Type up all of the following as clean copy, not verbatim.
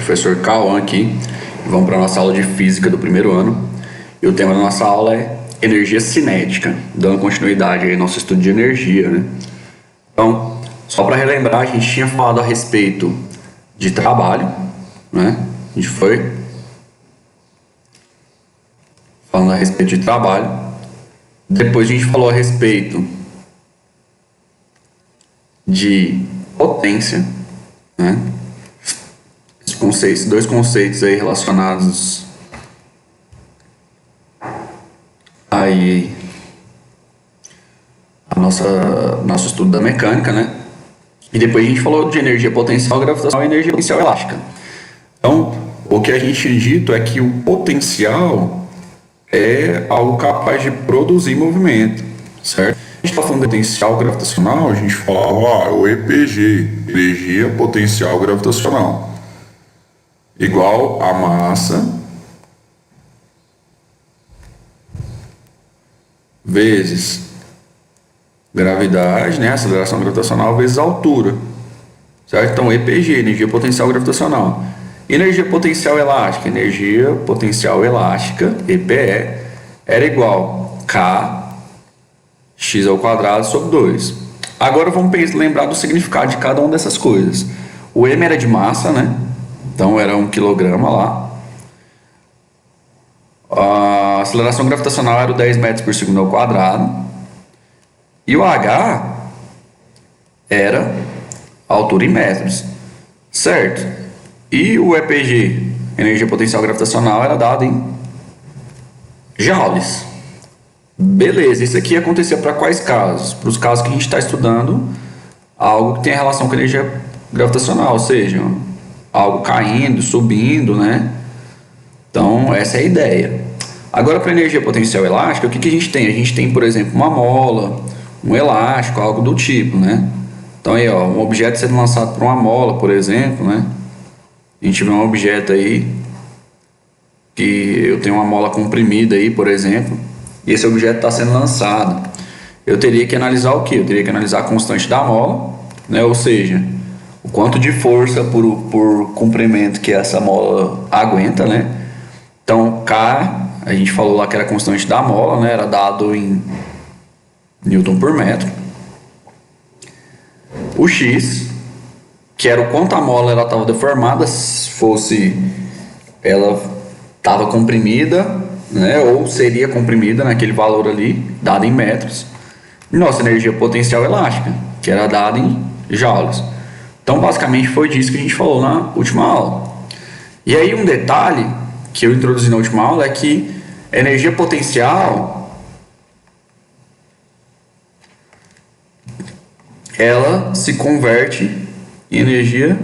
professor Cauã aqui. Vamos para a nossa aula de física do primeiro ano. E o tema da nossa aula é energia cinética, dando continuidade aí ao nosso estudo de energia, né? Então, só para relembrar, a gente tinha falado a respeito de trabalho, né? A gente foi falando a respeito de trabalho. Depois a gente falou a respeito de potência, né? Dois conceitos aí relacionados aí a nosso estudo da mecânica, né? E depois a gente falou de energia potencial gravitacional e energia potencial elástica. Então, o que a gente tinha dito é que o potencial é algo capaz de produzir movimento, certo? A gente está falando de potencial gravitacional, a gente falava o EPG, energia potencial gravitacional, igual a massa vezes gravidade, né? Aceleração gravitacional vezes altura, certo? Então, EPG, energia potencial gravitacional. Energia potencial elástica, EPE, era igual K x ao quadrado sobre 2. Agora vamos lembrar do significado de cada uma dessas coisas. O M era de massa, né? Então era 1 kg lá. A aceleração gravitacional era o 10 metros por segundo ao quadrado. E o H era a altura em metros, certo? E o EPG, energia potencial gravitacional, era dado em joules. Beleza, isso aqui acontecia para quais casos? Para os casos que a gente está estudando algo que tem relação com a energia gravitacional, ou seja, algo caindo, subindo, né? Então, essa é a ideia. Agora, para a energia potencial elástica, o que a gente tem? A gente tem, por exemplo, uma mola, um elástico, algo do tipo, né? Então, aí, ó, um objeto sendo lançado por uma mola, por exemplo, né? A gente vê um objeto aí, que eu tenho uma mola comprimida aí, por exemplo, e esse objeto está sendo lançado. Eu teria que analisar o quê? Eu teria que analisar a constante da mola, né? Ou seja, o quanto de força por comprimento que essa mola aguenta, né? Então, K, a gente falou lá que era a constante da mola, né? Era dado em Newton por metro. O X, que era o quanto a mola estava deformada, se fosse ela estava comprimida, né? Ou seria comprimida naquele valor ali, dado em metros. E nossa energia potencial elástica, que era dada em joules. Então, basicamente, foi disso que a gente falou na última aula. E aí, um detalhe que eu introduzi na última aula é que a energia potencial, ela se converte em energia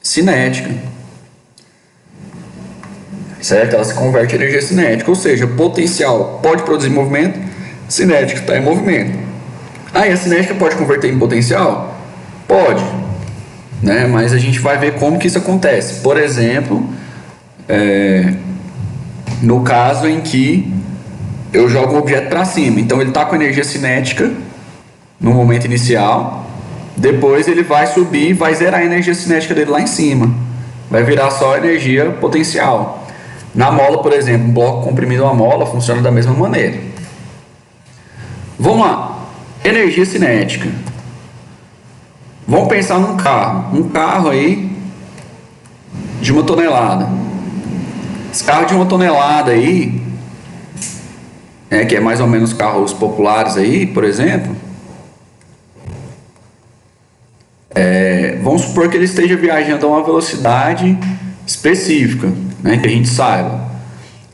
cinética, certo? Ela se converte em energia cinética, ou seja, potencial pode produzir movimento, cinética está em movimento. Aí a cinética pode converter em potencial? Pode, né? Mas a gente vai ver como que isso acontece. Por exemplo, no caso em que eu jogo um objeto para cima, então ele está com energia cinética no momento inicial, depois ele vai subir e vai zerar a energia cinética dele lá em cima, vai virar só energia potencial. Na mola, por exemplo, um bloco comprimido a mola funciona da mesma maneira. Vamos lá, energia cinética. Vamos pensar num carro, aí de 1 tonelada. Esse carro de 1 tonelada aí, que é mais ou menos carros populares aí, por exemplo, vamos supor que ele esteja viajando a uma velocidade específica, né, que a gente saiba.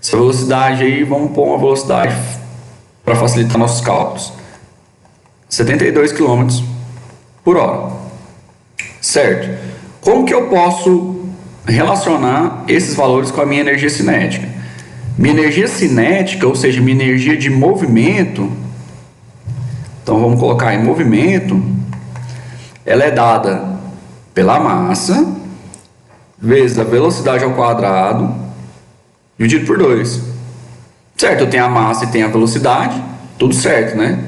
Essa velocidade aí, vamos pôr uma velocidade para facilitar nossos cálculos: 72 km por hora. Certo? Como que eu posso relacionar esses valores com a minha energia cinética? Minha energia cinética, ou seja, minha energia de movimento, então vamos colocar em movimento, ela é dada pela massa vezes a velocidade ao quadrado dividido por 2. Certo? Eu tenho a massa e tenho a velocidade, tudo certo, né?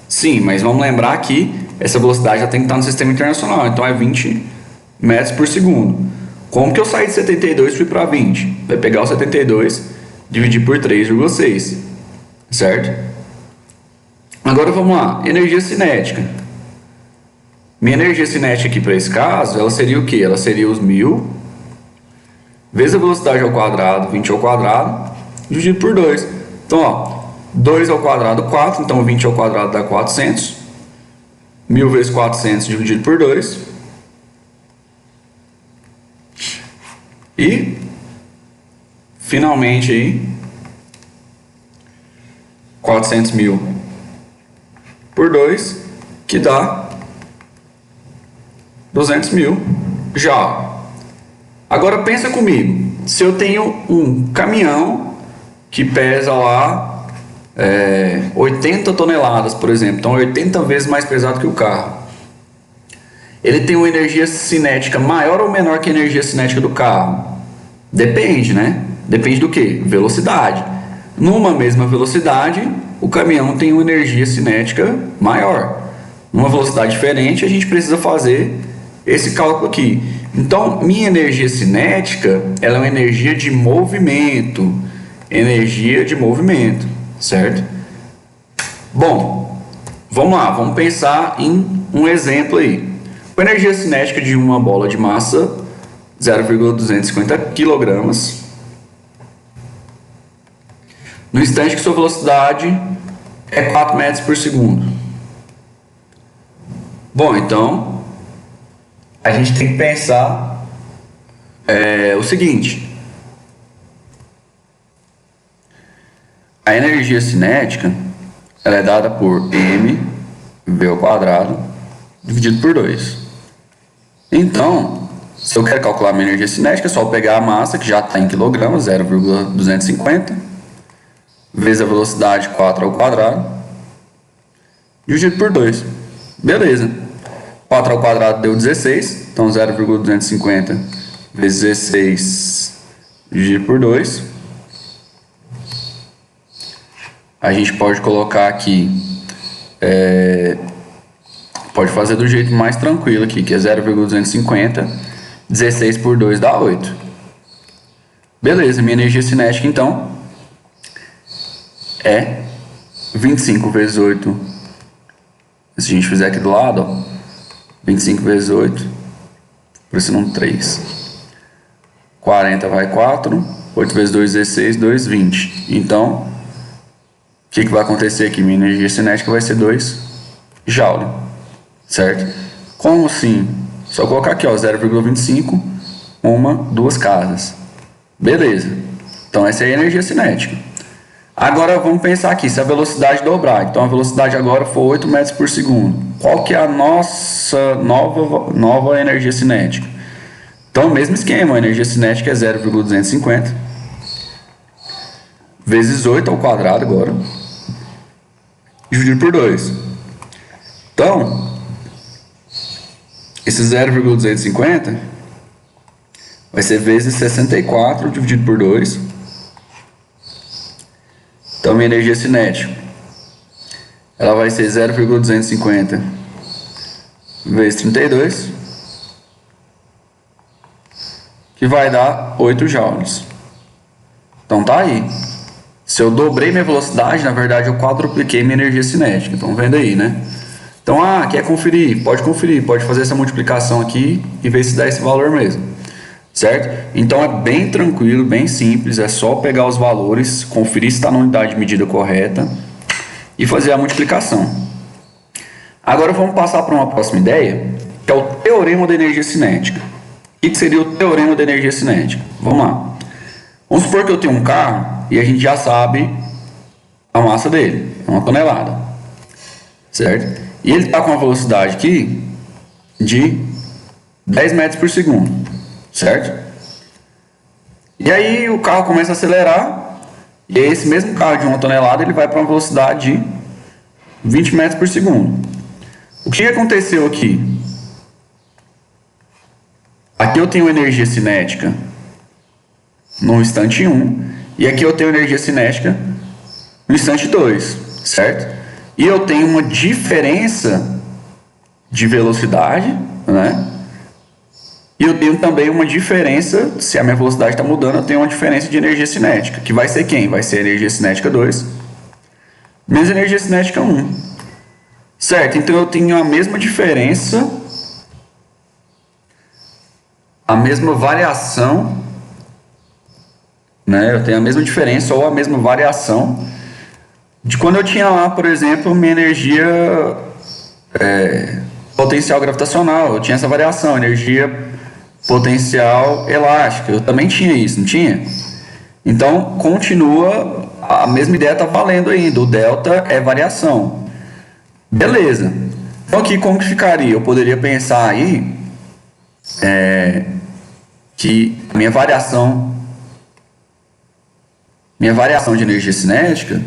Sim, mas vamos lembrar que essa velocidade já tem que estar no sistema internacional, então é 20 metros por segundo. Como que eu saí de 72 e fui para 20? Vai pegar o 72, dividir por 3,6, certo? Agora vamos lá, energia cinética. Minha energia cinética aqui para esse caso, ela seria o quê? Ela seria os 1000 vezes a velocidade ao quadrado, 20 ao quadrado, dividido por 2. Então, ó, 2 ao quadrado, 4, então 20 ao quadrado dá 400. 1000 vezes 400 dividido por 2. E, finalmente, aí, 400 mil por 2, que dá 200 mil já. Agora pensa comigo, se eu tenho um caminhão que pesa lá 80 toneladas, por exemplo, então 80 vezes mais pesado que o carro. Ele tem uma energia cinética maior ou menor que a energia cinética do carro? Depende, né? Depende do que? Velocidade. Numa mesma velocidade, o caminhão tem uma energia cinética maior. Numa velocidade diferente, a gente precisa fazer esse cálculo aqui. Então, minha energia cinética, ela é uma energia de movimento. Energia de movimento, certo? Bom, vamos lá, vamos pensar em um exemplo aí. Com energia cinética de uma bola de massa 0,250 kg, no instante que sua velocidade é 4 metros por segundo. Bom, então a gente tem que pensar o seguinte: a energia cinética ela é dada por mv ao quadrado dividido por 2. Então, se eu quero calcular minha energia cinética, é só eu pegar a massa, que já está em quilogramas, 0,250, vezes a velocidade 4 ao quadrado, dividido por 2. Beleza. 4 ao quadrado deu 16, então 0,250 vezes 16 dividido por 2. A gente pode colocar aqui, pode fazer do jeito mais tranquilo aqui, que é 0,250, 16 por 2 dá 8. Beleza, minha energia cinética então é 25 vezes 8. Se a gente fizer aqui do lado, ó, 25 vezes 8, parecendo um 3. 40 vai 4, 8 vezes 2, 16, 2, 20. Então, o que vai acontecer aqui? Minha energia cinética vai ser 2 Joule, certo? Como assim? Só colocar aqui, ó, 0,25, duas casas. Beleza. Então, essa é a energia cinética. Agora, vamos pensar aqui, se a velocidade dobrar. Então, a velocidade agora for 8 metros por segundo. Qual que é a nossa nova energia cinética? Então, mesmo esquema, a energia cinética é 0,250 vezes 8 ao quadrado agora, dividido por 2. Então, esse 0,250 vai ser vezes 64 dividido por 2. Então, minha energia cinética ela vai ser 0,250 vezes 32, que vai dar 8 joules. Então, tá aí. Se eu dobrei minha velocidade, na verdade eu quadrupliquei minha energia cinética. Estão vendo aí, né? Então, quer conferir? Pode fazer essa multiplicação aqui e ver se dá esse valor mesmo, certo? Então é bem tranquilo, bem simples, é só pegar os valores, conferir se está na unidade de medida correta e fazer a multiplicação. Agora vamos passar para uma próxima ideia, que é o teorema da energia cinética. O que seria o teorema da energia cinética? Vamos lá. Vamos supor que eu tenho um carro e a gente já sabe a massa dele, é 1 tonelada, certo? E ele está com uma velocidade aqui de 10 metros por segundo, certo? E aí o carro começa a acelerar e esse mesmo carro de 1 tonelada ele vai para uma velocidade de 20 metros por segundo. O que aconteceu aqui? Aqui eu tenho energia cinética no instante 1 e aqui eu tenho energia cinética no instante 2, certo? E eu tenho uma diferença de velocidade, né? E eu tenho também uma diferença, se a minha velocidade está mudando, eu tenho uma diferença de energia cinética, que vai ser quem? Vai ser a energia cinética 2 menos a energia cinética 1. Certo? Então eu tenho a mesma diferença, a mesma variação, né? Eu tenho a mesma diferença ou a mesma variação de quando eu tinha lá, por exemplo, minha energia potencial gravitacional. Eu tinha essa variação, energia potencial elástica. Eu também tinha isso, não tinha? Então, continua, a mesma ideia está valendo ainda. O delta é variação. Beleza. Então, aqui como que ficaria? Eu poderia pensar aí que minha variação de energia cinética,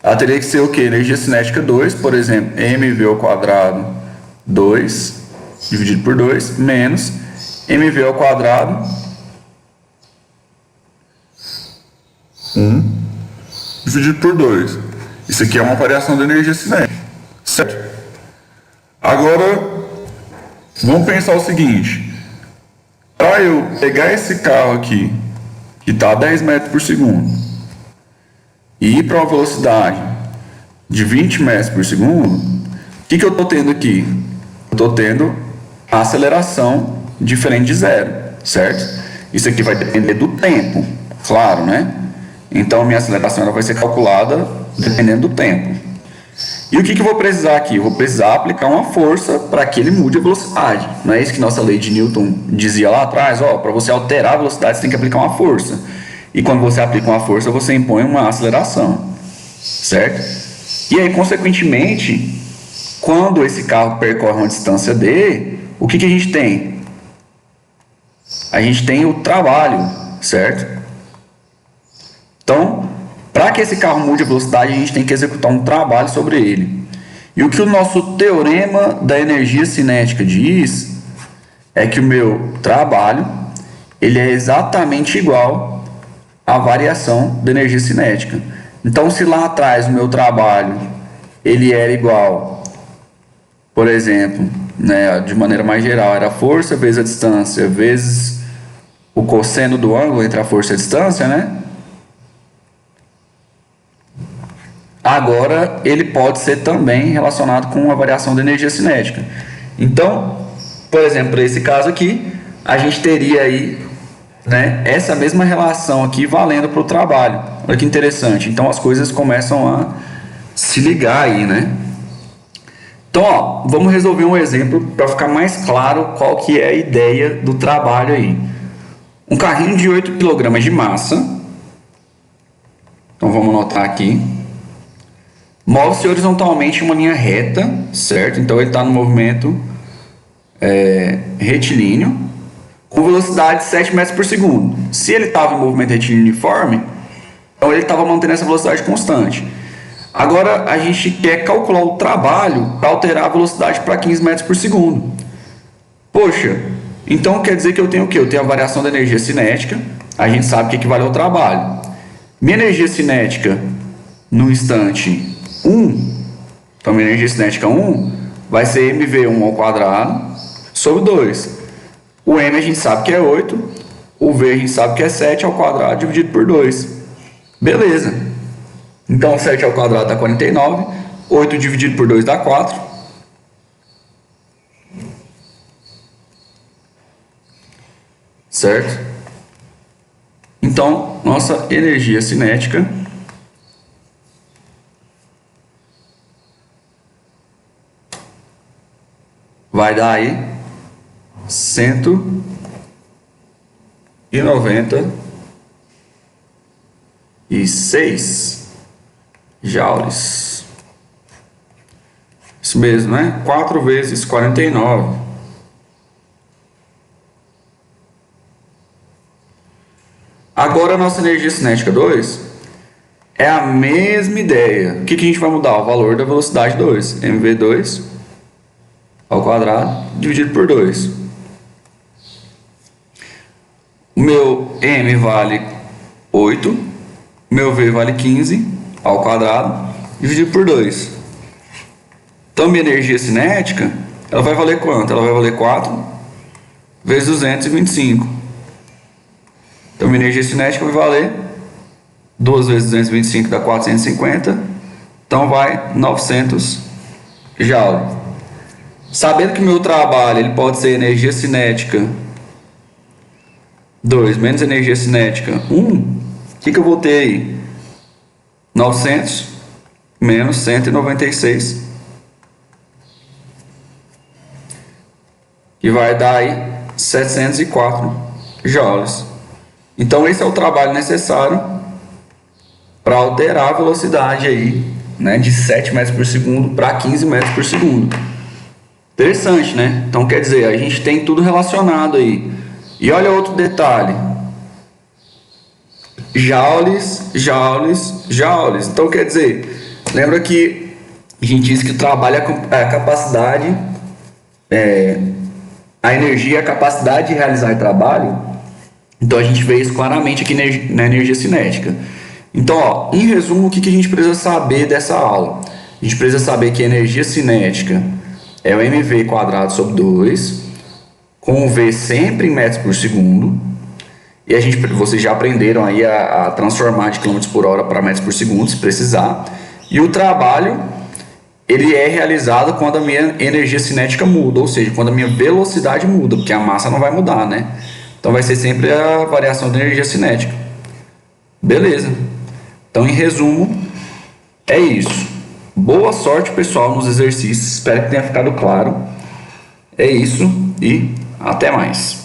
ela teria que ser o quê? Energia cinética 2, por exemplo, mv ao quadrado 2 dividido por 2 menos mv ao quadrado 1 dividido por 2. Isso aqui é uma variação da energia cinética, certo? Agora, vamos pensar o seguinte. Para eu pegar esse carro aqui, que está a 10 metros por segundo, e ir para uma velocidade de 20 metros por segundo, o que eu estou tendo aqui? Eu estou tendo a aceleração diferente de zero, certo? Isso aqui vai depender do tempo, claro, né? Então, minha aceleração ela vai ser calculada dependendo do tempo. E o que eu vou precisar aqui? Eu vou precisar aplicar uma força para que ele mude a velocidade. Não é isso que nossa lei de Newton dizia lá atrás? Para você alterar a velocidade, você tem que aplicar uma força. E quando você aplica uma força, você impõe uma aceleração, certo? E aí, consequentemente, quando esse carro percorre uma distância d, o que a gente tem? A gente tem o trabalho, certo? Então, para que esse carro mude a velocidade, a gente tem que executar um trabalho sobre ele. E o que o nosso teorema da energia cinética diz é que o meu trabalho ele é exatamente igual à variação da energia cinética. Então, se lá atrás o meu trabalho ele era igual, por exemplo, né, de maneira mais geral, era a força vezes a distância vezes o cosseno do ângulo entre a força e a distância, né? Agora, ele pode ser também relacionado com a variação da energia cinética. Então, por exemplo, para esse caso aqui, a gente teria aí, né, essa mesma relação aqui valendo para o trabalho. Olha que interessante. Então, as coisas começam a se ligar aí, né? Então, vamos resolver um exemplo para ficar mais claro qual que é a ideia do trabalho aí. Um carrinho de 8 kg de massa. Então, vamos anotar aqui. Move-se horizontalmente em uma linha reta, certo? Então ele está no movimento retilíneo, com velocidade de 7 metros por segundo. Se ele estava em movimento retilíneo uniforme, então ele estava mantendo essa velocidade constante. Agora a gente quer calcular o trabalho para alterar a velocidade para 15 metros por segundo. Poxa, então quer dizer que eu tenho o quê? Eu tenho a variação da energia cinética, a gente sabe que equivale ao trabalho. Minha energia cinética no instante 1, então minha energia cinética 1 vai ser mv1 ao quadrado sobre 2. O m a gente sabe que é 8, o v a gente sabe que é 7 ao quadrado dividido por 2. Beleza. Então 7 ao quadrado dá 49, 8 dividido por 2 dá 4. Certo? Então, nossa energia cinética vai dar aí 196 joules. Isso mesmo, né? 4 vezes 49. Agora a nossa energia cinética 2 é a mesma ideia. O que a gente vai mudar? O valor da velocidade 2. mv2 ao quadrado dividido por 2. O meu m vale 8, o meu v vale 15 ao quadrado dividido por 2. Então minha energia cinética, ela vai valer quanto? Ela vai valer 4 vezes 225. Então, minha energia cinética vai valer 2 vezes 225 dá 450. Então, vai 900 joules. Sabendo que meu trabalho ele pode ser energia cinética 2 menos energia cinética 1, o que eu vou ter aí? 900 menos 196, que vai dar aí 704 joules. Então esse é o trabalho necessário para alterar a velocidade aí, né, de 7 metros por segundo para 15 metros por segundo. Interessante, né? Então quer dizer, a gente tem tudo relacionado aí. E olha outro detalhe. Joules, joules, joules. Então quer dizer, lembra que a gente disse que o trabalho é a capacidade, a energia é a capacidade de realizar trabalho. Então a gente vê isso claramente aqui na energia cinética. Então, ó, em resumo, o que a gente precisa saber dessa aula? A gente precisa saber que a energia cinética é o mv quadrado sobre 2, com o v sempre em metros por segundo. E vocês já aprenderam aí a transformar de km por hora para metros por segundo, se precisar. E o trabalho, ele é realizado quando a minha energia cinética muda, ou seja, quando a minha velocidade muda, porque a massa não vai mudar, né? Então vai ser sempre a variação da energia cinética. Beleza. Então, em resumo, é isso. Boa sorte, pessoal, nos exercícios. Espero que tenha ficado claro. É isso e até mais.